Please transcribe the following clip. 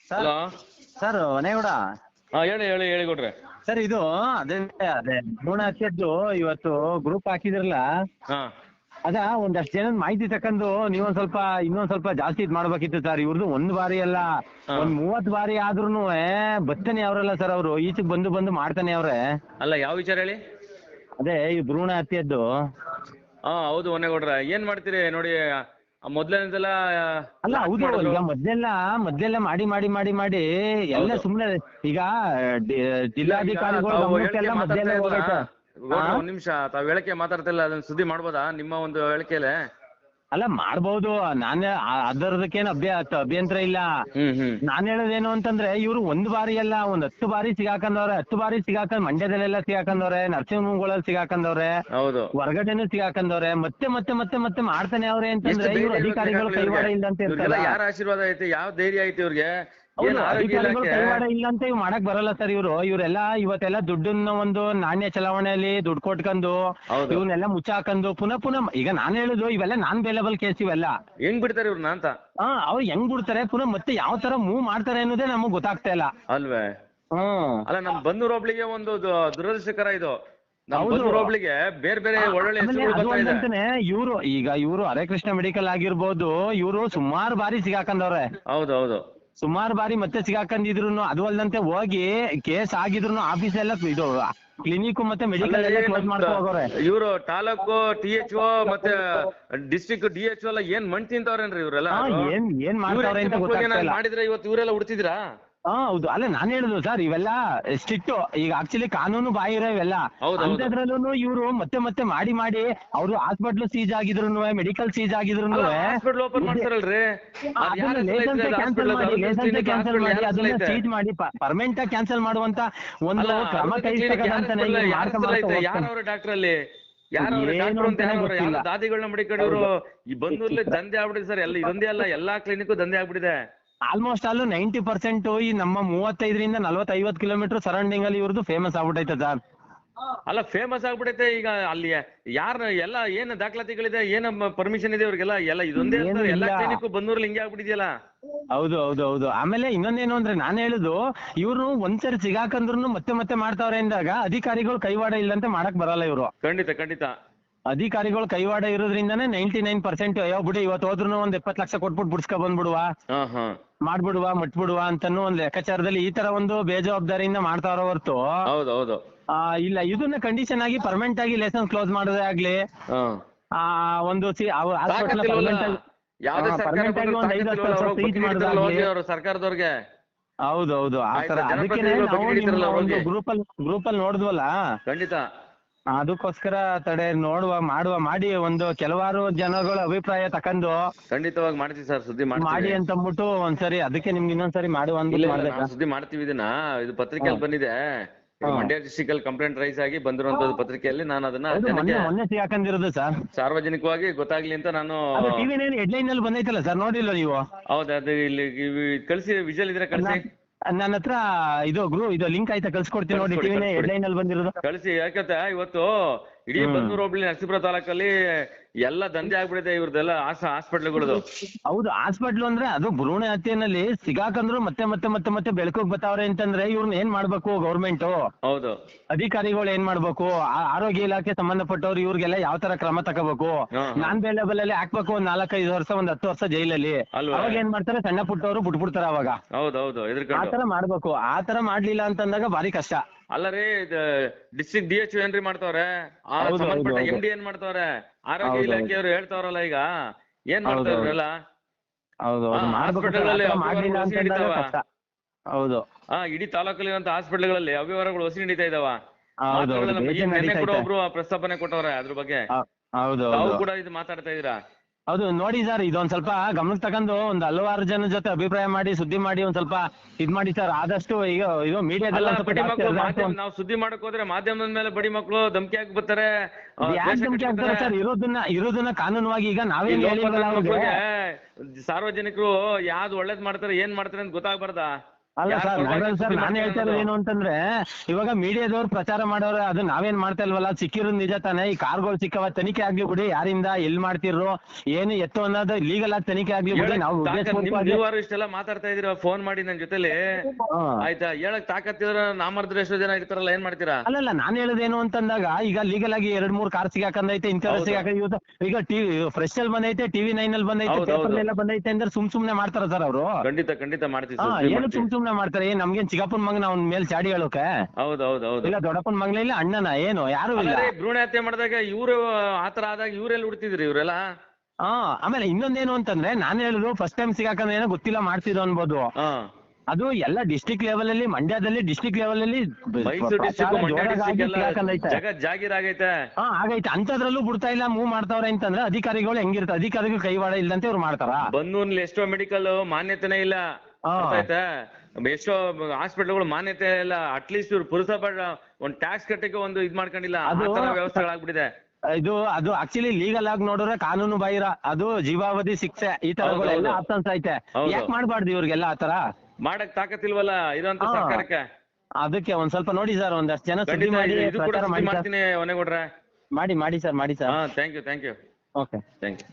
Sir hello. Sir ಮನೆಗೌಡ ಹಾ ಹೇಳಿ ಹೇಳಿ ಹೇಳಿ ಕೊಟ್ರೆ. ಸರ್ ಇದು ಅದೇ ಅದೇ ಭ್ರೂಣ ಹತ್ಯೆದ್ದು ಇವತ್ತು ಗ್ರೂಪ್ ಹಾಕಿದ್ರಲ್ಲ, ಹಾ ಅದ ಒಂದಷ್ಟು ಜನದ ಮಾಹಿತಿ ತಕೊಂಡು ನೀವೊಂದ್ ಸ್ವಲ್ಪ ಇನ್ನೊಂದ್ ಸ್ವಲ್ಪ ಜಾಸ್ತಿ ಇದ್ ಮಾಡ್ಬೇಕಿತ್ತು ಸರ್. ಇವ್ರದ್ದು ಒಂದ್ ಬಾರಿ ಅಲ್ಲ, ಹಾ. ಒಂದ್ 30 ಬಾರಿ ಆದ್ರೂನು ಬರ್ತಾನೆ ಅವ್ರಲ್ಲ ಸರ್. ಅವರು ಈಚೆಗೆ ಬಂದು ಮಾಡ್ತಾನೆ ಅವ್ರೆ. ಅಲ್ಲ ಯಾವ ವಿಚಾರ ಹೇಳಿ. ಅದೇ ಈ ಭ್ರೂಣ ಹತ್ಯೆದ್ದು. ಹಾ ಹೌದು ಹೊನ್ನೇಗೌಡ್ರ, ಏನ್ ಮಾಡ್ತೀರಿ ನೋಡಿ. ಮೊದ್ಲನೇದೆಲ್ಲ ಅಲ್ಲ ಲಾಕ್ ಹೌದು, ಮಾಡಿದ್ರು. ಈಗ ಮೊದ್ಲೆಲ್ಲ ಮಾಡಿ ಎಲ್ಲ ಹೌದು. ಸುಮ್ನೆ ಈಗ ಜಿಲ್ಲಾಧಿಕಾರಿಗಳು ಗಮನಕ್ಕೆಲ್ಲ ಮೊದ್ಲೆಲ್ಲ ಹೋಗೈತೆ. ಒಂದ್ ನಿಮಿಷ, ತಾವ್ ಹೇಳಿಕೆ ಮಾತಾಡ್ತಿಲ್ಲ, ಅದನ್ನ ಸುದ್ದಿ ಮಾಡ್ಬೋದಾ ನಿಮ್ಮ ಒಂದು ಹೇಳಿಕೆಲೆ? ಅಲ್ಲ ಮಾಡ್ಬೋದು, ನಾನೇ ಅದರದಕ್ಕೇನು ಅಭ್ಯಂತರ ಇಲ್ಲ. ನಾನ್ ಹೇಳೋದೇನು ಅಂತಂದ್ರೆ, ಇವ್ರು ಒಂದ್ ಬಾರಿ ಅಲ್ಲ, ಒಂದ್ 10 ಬಾರಿ ಸಿಗಾಕಂದವ್ರೆ. 10 ಬಾರಿ ಸಿಗಾಕೊಂಡ್ ಮಂಡ್ಯದಲ್ಲೆಲ್ಲ ಸಿಗಾಕಂದವ್ರೆ, ನರಸಿಂಹಗಳಲ್ಲಿ ಸಿಗಾಕಂದವ್ರೆ, ಹೌದು. ಹೊರಗಡೆನೂ ಸಿಗಾಕಂದವ್ರೆ. ಮತ್ತೆ ಮಾಡ್ತಾನೆ ಅವ್ರೆ ಎಷ್ಟು ಅಂತಂದ್ರೆ ಧೈರ್ಯ ಇವ್ರು ಇರ್ಬೇಕು ಅಧಿಕಾರಿಗಳು ಇವ್ರಿಗೆ? ಕೈವಾಡ ಇಲ್ಲ ಅಂತ ಇವ್ರಿಗೆಲ್ಲ ಇರ್ತಲ್ಲ. ಯಾರ ಆಶೀರ್ವಾದ ಐತಿ, ಯಾವ ಧೈರ್ಯ ಐತಿ ಇವ್ರಿಗೆ? ಏನ್ ಹೌದು, ಆರೋಗ್ಯ ಅಧಿಕಾರಿಗಳು ಇಲಾಖೆ? ಕೈವಾಡ ಇಲ್ಲ ಅಂತ ಇವ್ ಮಾಡಕ್ ಬರಲ್ಲ ಸರ್. ಇವರೆಲ್ಲ ಇವತ್ತೆಲ್ಲ ದುಡ್ಡನ್ನ ಒಂದು ನಾಣ್ಯ ಚಲಾವಣೆಯಲ್ಲಿ ದುಡ್ಡು ಕೊಟ್ಕೊಂಡು ಹೌದು. ಇವನ್ನೆಲ್ಲ ಮುಚ್ಚಾಕೊಂಡು ಪುನಃ ಈಗ ನಾನ್ ಹೇಳುದು ಇವೆಲ್ಲ ನಾನ್ ಬೇಲೆಬಲ್ ಕೇಸ್ ಇವೆಲ್ಲ. ಹೆಂಗ್ ಬಿಡ್ತಾರೆ ಇವ್ರನ್ನ ಅಂತ? ಅವ್ರು ಹೆಂಗ್ ಬಿಡ್ತಾರೆ, ಪುನಃ ಮತ್ತೆ ಯಾವ ತರ ಮೂವ್ ಮಾಡ್ತಾರೆ ಅನ್ನೋದೇ ನಮಗ್ ಗೊತ್ತಾಗ್ತಾ ಇಲ್ಲ. ಅಲ್ವೇ? ಹ್ಮ್ ಅಲ್ಲ, ನಮ್ ಬನ್ನೂರ್ ಹೋಬ್ಳಿಗೆ ಒಂದು ದುರದೃಷ್ಟಕರ ಇದು. ನಮ್ ಹೌದು. ಬನ್ನೂರ್ ಹೋಬ್ಳಿಗೆ ಬೇರೆ ಬೇರೆ ಒಳ್ಳೊಳ್ಳೆ ಹೆಸರುಗಳು ಅದು ಬರ್ತಾ ಇದೆ. ಅಲ್ಲಂತಾನೆ ಇವರು ಹರೇ ಕೃಷ್ಣ ಮೆಡಿಕಲ್ ಆಗಿರ್ಬೋದು, ಇವರು ಸುಮಾರು ಬಾರಿ ಸಿಗಾಕಂದವ್ರೆ. ಹೌದು ಹೌದು. ಸುಮಾರು ಬಾರಿ ಮತ್ತೆ ಸಿಗಾಕೊಂಡಿದ್ರು. ಅದು ಅಲ್ಲದಂತೆ ಹೋಗಿ ಕೇಸ್ ಆಗಿದ್ರು ಆಫೀಸ್ ಎಲ್ಲ ಇದು ಕ್ಲಿನಿಕ್ ಮತ್ತೆ ಮೆಡಿಕಲ್ ಎಲ್ಲ ಕ್ಲೋಸ್ ಮಾಡ್ಕೊ ಹೋಗೋರೆ. ಇವರು ತಾಲೂಕು THO ಮತ್ತೆ ಡಿಸ್ಟ್ರಿಕ್ಟ್ DHO ಎಲ್ಲ ಏನ್ ಮಣ್ ತಿಂತವ್ರೇನ್ರಿ ಇವ್ರೆಲ್ಲ? ಏನ್ ಮಾಡ್ತಾವ್ರೆ ಅಂತ ಗೊತ್ತಾಗ್ತಾ ಇಲ್ಲ. ಮಾಡಿದ್ರೆ ಇವತ್ತು ಇವರೆಲ್ಲ ಉಡ್ತಿದ್ರಾ? ಹೌದು. ಅಲ್ಲ ನಾನ್ ಹೇಳುದು ಸರ್, ಇವೆಲ್ಲ ಸ್ಟ್ರಿಕ್ಟ್. ಈಗ ಆಕ್ಚುಲಿ ಕಾನೂನು ಬಾಹಿರ ಇವೆಲ್ಲ. ಅಂತದ್ರಲ್ಲೂ ಇವರು ಮತ್ತೆ ಮಾಡಿ ಅವರು ಹಾಸ್ಪಿಟ್ಲ್ ಸೀಜ್ ಆಗಿದ್ರು, ಮೆಡಿಕಲ್ ಸೀಜ್ ಆಗಿದ್ರು ಹಾಸ್ಪಿಟಲ್ ಓಪನ್ ಮಾಡ್ತಾರಲ್ರಿ, ಲೈಸೆನ್ಸ್ ಕ್ಯಾನ್ಸಲ್ ಮಾಡಿ ಅದನ್ನ ಸೀಜ್ ಮಾಡಿ ಪರ್ಮನೆಂಟ್ ಆಗಿ ಕ್ಯಾನ್ಸಲ್ ಮಾಡುವಂತ ಒಂದು ಕ್ರಮ ಕೈ ಯಾರವ್ರ ಡಾಕ್ಟರ್ ಅಲ್ಲಿ? ದಾದಿಗಳನ್ನ ಮಡಿಕೊಂಡವ್ರು ಈ ಬಂದೂರ್ಲಿ ದಂಧೆ ಆಗ್ಬಿಟ್ಟಿದೆ ಸರ್. ಎಲ್ಲ ಇದೊಂದೇ ಅಲ್ಲ, ಎಲ್ಲಾ ಕ್ಲಿನಿಕ್ ದಂಧೆ ಆಗ್ಬಿಟ್ಟಿದೆ. ಆಲ್ಮೋಸ್ಟ್ ಅಲ್ಲೂ 90% ಈ ನಮ್ಮ 35ರಿಂದ 40-50 ಕಿಲೋಮೀಟರ್ ಸರೌಂಡಿಂಗ್ ಅಲ್ಲಿ ಇವ್ರದ್ದು ಫೇಮಸ್ ಆಗ್ಬಿಟ್ಟೈತೆ ಸರ್. ಅಲ್ಲ ಫೇಮಸ್ ಆಗ್ಬಿಟ್ಟೈತೆ. ಈಗ ಅಲ್ಲಿ ಯಾರ ಎಲ್ಲ ಏನ್ ದಾಖಲಾತಿಗಳಿದೆ, ಏನ ಪರ್ಮಿಷನ್ ಇದೆ ಇವ್ರಿಗೆಲ್ಲ? ಎಲ್ಲ ಇದೊಂದೇ ಎಲ್ಲಾ ಕ್ಲಿನಿಕ್ ಬಂದೂರ್ಲಿ ಹಿಂಗೆ ಆಗ್ಬಿಟ್ಟಿದ್ಯಲ್ಲ. ಹೌದು. ಆಮೇಲೆ ಇನ್ನೊಂದೇನು ಅಂದ್ರೆ ನಾನು ಹೇಳುದು, ಇವ್ರು ಒಂದ್ಸರಿ ಸಿಗಾಕಂದ್ರು ಮತ್ತೆ ಮಾಡ್ತಾವ್ರೆ ಅಂದಾಗ ಅಧಿಕಾರಿಗಳು ಕೈವಾಡ ಇಲ್ಲಂತೆ ಮಾಡಕ್ ಬರಲ್ಲ ಇವರು. ಖಂಡಿತ. ಅಧಿಕಾರಿಗಳು ಕೈವಾಡ ಇರೋದ್ರಿಂದಾನೇ 99% ಅಯ್ಯೋ ಬಿಡಿ ಇವತ್ತು ಹೋದ್ರು ಒಂದ್ 70 ಲಕ್ಷ ಕೊಟ್ಬಿಟ್ಟು ಬಿಡ್ಸ್ಕೊ ಬಂದ್ಬಿಡುವ, ಮಾಡ್ಬಿಡುವ, ಮಟ್ಬಿಡುವ ಅಂತಾನು ಒಂದ್ ಲೆಕ್ಕಾಚಾರದಲ್ಲಿ ಈ ತರ ಒಂದು ಬೇಜವಾಬ್ದಾರಿಯಿಂದ ಮಾಡ್ತಾರ ಹೊರ್ತು. ಹೌದು. ಇಲ್ಲ, ಇದನ್ನ ಕಂಡೀಷನ್ ಆಗಿ ಪರ್ಮನೆಂಟ್ ಆಗಿ ಲೈಸೆನ್ಸ್ ಕ್ಲೋಸ್ ಮಾಡೋದೇ ಆಗ್ಲಿ, ಒಂದು ಸರ್ಕಾರದವ್ರಿಗೆ. ಹೌದು. ಆತರ ಅದಕ್ಕೆ ನಾವು ಒಂದು ಗ್ರೂಪ್ ಅಲ್ಲಿ ನೋಡಿದ್ವಲ್ಲ, ಖಂಡಿತ ಅದಕ್ಕೋಸ್ಕರ ಮಾಡಿ ಒಂದು ಕೆಲವಾರು ಜನಗಳ ಅಭಿಪ್ರಾಯ ತಕೊಂಡು ಖಂಡಿತವಾಗಿ ಮಾಡ್ತೀವಿ ಸರ್, ಸುದ್ದಿ ಮಾಡಿ ಅಂತ ಅಂದ್ಬಿಟ್ಟು ಒಂದ್ಸರಿ ಅದಕ್ಕೆ ನಿಮ್ಗೆ ಇನ್ನೊಂದ್ಸರಿ ಸುದ್ದಿ ಮಾಡ್ತೀವಿ. ಇದು ಪತ್ರಿಕೆಯಲ್ಲಿ ಬಂದಿದೆ. ಮಂಡ್ಯ ಡಿಸ್ಟ್ರಿಕ್ಟ್ ಅಲ್ಲಿ ಕಂಪ್ಲೇಂಟ್ ರೈಸ್ ಆಗಿ ಬಂದಿರುವಂತದ್ದು ಪತ್ರಿಕೆಯಲ್ಲಿ. ನಾನು ಅದನ್ನ ಮೊನ್ನೆ ಸಿಗಾಕೊಂಡಿರೋದು ಸರ್, ಸಾರ್ವಜನಿಕವಾಗಿ ಗೊತ್ತಾಗ್ಲಿ ಅಂತ ನಾನು. ಹೆಡ್ಲೈನ್ ಅಲ್ಲಿ ಬಂದೈತಲ್ಲ ಸರ್, ನೋಡಿಲ್ಲ ನೀವು? ಹೌದು, ಅದು ಇಲ್ಲಿ ಕಳಿಸಿ, ವಿಜುವಲ್ ಇದ್ರೆ ಕಳಿಸಿ. ನನ್ನ ಹತ್ರ ಇದು ಲಿಂಕ್ ಆಯ್ತಾ, ಕಳ್ಸಿಕೊಡ್ತೀನಿ ನೋಡಿ. ಟಿವಿನೇ ಹೆಡ್ಲೈನ್ ಅಲ್ಲಿ ಬಂದಿರೋದು ಕಳಿಸಿ. ಯಾಕಂತ ಇವತ್ತು ಇಡೀ ಬನ್ನೂರು ಹೋಬಳಿ ನರಸೀಪುರ ತಾಲೂಕಲ್ಲಿ ಎಲ್ಲ ದಂಧೆ ಆಗ್ಬಿಡಿದೆ ಇವ್ರದೆಲ್ಲ ಹಾಸ್ಪಿಟ್ಲ್ಗಳದು. ಹೌದು, ಹಾಸ್ಪಿಟ್ಲ್ ಅಂದ್ರೆ ಅದು ಭ್ರೂಣ ಹತ್ಯೆನಲ್ಲಿ ಸಿಗಾಕಂದ್ರು ಮತ್ತೆ ಬೆಳಕಿಗೆ ಬರ್ತಾವ್ರೆ ಅಂತಂದ್ರೆ ಇವ್ರನ್ನ ಏನ್ ಮಾಡ್ಬೇಕು ಗೌರ್ಮೆಂಟ್? ಹೌದು, ಅಧಿಕಾರಿಗಳು ಏನ್ ಮಾಡ್ಬೇಕು? ಆರೋಗ್ಯ ಇಲಾಖೆ ಸಂಬಂಧಪಟ್ಟವ್ರು ಇವ್ರಿಗೆಲ್ಲ ಯಾವ ತರ ಕ್ರಮ ತಗೋಬೇಕು? ನಾನ್ ಬೇಲೆಬಲ್ ಅಲ್ಲಿ ಹಾಕ್ಬೇಕು, ಒಂದ್ 4-5 ವರ್ಷ, ಒಂದ್ 10 ವರ್ಷ ಜೈಲಲ್ಲಿ. ಅವಾಗ ಏನ್ ಮಾಡ್ತಾರೆ, ಸಣ್ಣ ಪುಟ್ಟವರು ಬಿಟ್ಬಿಡ್ತಾರ ಅವಾಗ. ಹೌದೌದು, ಆತರ ಮಾಡ್ಬೇಕು. ಆತರ ಮಾಡ್ಲಿಲ್ಲ ಅಂತಂದಾಗ ಭಾರಿ ಕಷ್ಟ. ಅಲ್ಲ ರೀ, ಡಿಸ್ಟ್ರಿಕ್ಟ್ DHO ಏನ್ರಿ ಮಾಡ್ತಾವ್ರೆ? ಸಂಬಂಧಪಟ್ಟ MD ಏನ್ ಮಾಡ್ತಾವ್ರೆ? ಆರೋಗ್ಯ ಇಲಾಖೆಯವರು ಹೇಳ್ತಾವ್ರಲ್ಲ, ಈಗ ಏನ್ ಮಾಡ್ತಾವ್ರಲ್ಲ? ಹೌದು, ಇಡೀ ತಾಲೂಕಲ್ಲಿರುವಂತ ಹಾಸ್ಪಿಟಲ್ಗಳಲ್ಲಿ ಅವ್ಯವಹಾರಗಳು ವಸಿ ನಡೀತಾ ಇದಾವ. ಒಬ್ರು ಪ್ರಸ್ತಾಪನೆ ಕೊಟ್ಟವ್ರೆ ಅದ್ರ ಬಗ್ಗೆ. ತಾವು ಕೂಡ ಇದು ಮಾತಾಡ್ತಾ ಇದೀರಾ? ಹೌದು, ನೋಡಿ ಸರ್, ಇದೊಂದ್ ಸ್ವಲ್ಪ ಗಮನಕ್ಕೆ ತಗೊಂಡು ಒಂದ್ ಹಲವಾರು ಜನ ಜೊತೆ ಅಭಿಪ್ರಾಯ ಮಾಡಿ ಸುದ್ದಿ ಮಾಡಿ ಒಂದ್ ಸ್ವಲ್ಪ ಇದ್ ಮಾಡಿ ಸರ್. ಆದಷ್ಟು ಈಗ ಇದು ಮೀಡಿಯಾದಲ್ಲಿ ನಾವು ಸುದ್ದಿ ಮಾಡಕ್ ಹೋದ್ರೆ ಮಾಧ್ಯಮದ ಮೇಲೆ ಬಡಿ ಮಕ್ಕಳು ಧಮಕಿ ಹಾಕಿ ಬರ್ತಾರೆ. ಸರ್, ಇರೋದನ್ನ ಕಾನೂನುವಾಗಿ ಈಗ ನಾವೇನ್ ಸಾರ್ವಜನಿಕರು ಯಾವ್ದು ಒಳ್ಳೇದ್ ಮಾಡ್ತಾರೆ, ಏನ್ ಮಾಡ್ತಾರೆ ಅಂತ ಗೊತ್ತಾಗ್ಬಾರ್ದಾ? ಅಲ್ಲ ಯಾರ್ ಸರ್ photo ಹಾಕಿ ನಾಗರಾಜ್ ಸರ್ ಸುದ್ದಿ ನಾನು ಹೇಳ್ತಾ ಮಾಡ್ಕೊಳ್ಳೋದು? ಇರೋದು ಏನು ಅಂತಂದ್ರೆ ಇವಾಗ ಮೀಡಿಯಾದವ್ರು ಪ್ರಚಾರ ಮಾಡೋರು ಅದು ನಾವೇನ್ ಮಾಡ್ತಾ ಇಲ್ವಲ್ಲ, ಸಿಕ್ಕಿರೋದು ನಿಜ ತಾನೇ. ಈ ಕಾರ್ಗಳು ಸಿಕ್ಕವ, ತನಿಖೆ ಆಗ್ಲಿ ಬಿಡಿ, ಯಾರಿಂದ ಎಲ್ಲಿ ಮಾಡ್ತಿರೋ ಏನು ಎತ್ತು ಅನ್ನೋದು ಲೀಗಲ್ ಆಗಿ ತನಿಖೆ ಆಗ್ಲಿ ಬಿಡಿ. ನಾವು ಉದ್ದೇಶಪೂರ್ವಕವಾಗಿ ನೀವಾರು ಇಷ್ಟೆಲ್ಲ ಮಾತಾಡ್ತಾ ಇದೀರ ಫೋನ್ ಮಾಡಿ ನನ್ ಜೊತೆಲಿ, ಆಯ್ತಾ? ಹೇಳಕ್ ತಾಕತ್ತಿದ್ರ ನಾಮರ್ದ್ರ ಎಷ್ಟೋ ಜನ ಇರ್ತಾರಲ್ಲ, ಏನ್ ಮಾಡ್ತೀರಾ? ಅಲ್ಲಲ್ಲ ನಾನು ಹೇಳೋದೇನು ಅಂತಂದಾಗ ಈಗ ಲೀಗಲ್ ಆಗಿ 2-3 ಕಾರ್ ಸಿಗಾಕಂದೈತೆ, ಇಂಥವ್ರ ಹೌದು. ಸಿಗಾಕ ಈಗ ಟಿವಿ ಫ್ರೆಶ್ ಅಲ್ಲಿ ಬಂದೈತೆ, TV9 ಅಲ್ಲಿ ಬಂದೈತೆ, ಹೌದು, ಪೇಪರ್ ಹೌದು. ಎಲ್ಲ ಬಂದೈತೆ ಅಂದ್ರೆ ಸುಮ್ನೆ ಮಾಡ್ತಾರ ಸರ್ ಅವರು. ಖಂಡಿತ ಮಾಡ್ತೀವಿ ಹಾ ಸರ್, ಏನು ಸುಮ್ನೆ ಮಾಡ್ತಾರೆ. ನಮ್ಗೇನ್ ಚಿಕ್ಕಪ್ಪನ ಮಗನ ಅವ್ನ ಮೇಲೆ ಚಾಡಿ ಹೇಳೋಕೆ? ಹೌದು. ಇಲ್ಲ ದೊಡ್ಡಪ್ಪನ ಮಗನ ಇಲ್ಲ, ಅಣ್ಣನ ಏನು ಯಾರು ಇಲ್ಲ. ಭ್ರೂಣ ಹತ್ಯೆ ಮಾಡಿದಾಗ ಇವ್ರು ಆತರ ಆದಾಗ ಇವ್ರೆಲ್ಲ ಹುಡ್ತಿದ್ರಿ ಇವರೆಲ್ಲ? ಹಾ ಆಮೇಲೆ ಇನ್ನೊಂದೇನು ಅಂತಂದ್ರೆ ನಾನು ಹೇಳುದು ಫಸ್ಟ್ ಟೈಮ್ ಸಿಗಾಕಂದ್ರೆ ಏನೋ ಗೊತ್ತಿಲ್ಲ ಮಾಡ್ತಿದ್ರು ಅನ್ಬೋದು. ಅದು ಎಲ್ಲ ಡಿಸ್ಟ್ರಿಕ್ಟ್ ಲೆವೆಲ್ ಅಲ್ಲಿ, ಮಂಡ್ಯದಲ್ಲಿ ಡಿಸ್ಟ್ರಿಕ್ಟ್ ಲೆವೆಲ್ ಅಲ್ಲಿ ಮೈಸೂರು ಡಿಸ್ಟ್ರಿಕ್ಟ್, ಮಂಡ್ಯ ಡಿಸ್ಟ್ರಿಕ್ಟ್ ಎಲ್ಲ ಸಿಗಾಕಂದೈತೆ. ಜಗತ್ ಜಾಗೀರ್ ಆಗೈತೆ. ಹಾ ಆಗೈತೆ. ಅಂತದ್ರಲ್ಲೂ ಬಿಡ್ತಾ ಇಲ್ಲ, ಮೂವ್ ಮಾಡ್ತಾವ್ರೆ ಅಂತಂದ್ರೆ ಅಧಿಕಾರಿಗಳು ಹೆಂಗಿರ್ತಾರೆ? ಅಧಿಕಾರಿಗಳು ಕೈವಾಡ ಇಲ್ಲಂತೆ ಇವ್ರು ಮಾಡ್ತಾರ? ಬನ್ನೂರ್ಲಿ ಎಷ್ಟೋ ಮೆಡಿಕಲ್ ಮಾನ್ಯತೆನೇ ಇಲ್ಲ, ಆಯ್ತಾ? ಎಷ್ಟೋ ಹಾಸ್ಪಿಟಲ್ಗಳು ಮಾನ್ಯತೆ ಇಲ್ಲ. ಅಟ್ಲೀಸ್ಟ್ ಇವ್ರು ಪುರಸಭೆ ಒಂದ್ ಟ್ಯಾಕ್ಸ್ ಕಟ್ಟಿಗೆ ಒಂದು ಇದ್ ಮಾಡ್ಕೊಂಡಿಲ್ಲ, ಆತರ ವ್ಯವಸ್ಥೆಗಳಾಗ್ಬಿಟ್ಟಿದೆ. ಅದು ಆಕ್ಚುಲಿ ಲೀಗಲ್ ಆಗಿ ನೋಡಿದ್ರೆ ಕಾನೂನು ಬಾಹಿರ, ಅದು ಜೀವಾವಧಿ ಶಿಕ್ಷೆ, ಈ ತರಗಳೆಲ್ಲ ಆಪ್ಷನ್ಸ್ ಐತೆ. ಯಾಕೆ ಮಾಡ್ಬಾರ್ದು ಇವ್ರಿಗೆಲ್ಲ ಆತರ? ಮಾಡಕ್ ತಾಕತ್ತಿಲ್ವಲ್ಲ ಇರೋಂತ ಸರ್ಕಾರಕ್ಕೆ. ಅದಕ್ಕೆ ಒಂದ್ ಸ್ವಲ್ಪ ನೋಡಿ ಸರ್, ಒಂದಷ್ಟು ಜನ ಸುದ್ದಿ ಮಾಡಿ ಇದು ಕೂಡ ಪ್ರಚಾರ ಸುದ್ದಿ ಮಾಡ್ತೀನಿ ಒನೆಗೌಡ್ರೆ. ಮಾಡಿ sir. Thank you okay. Thank you.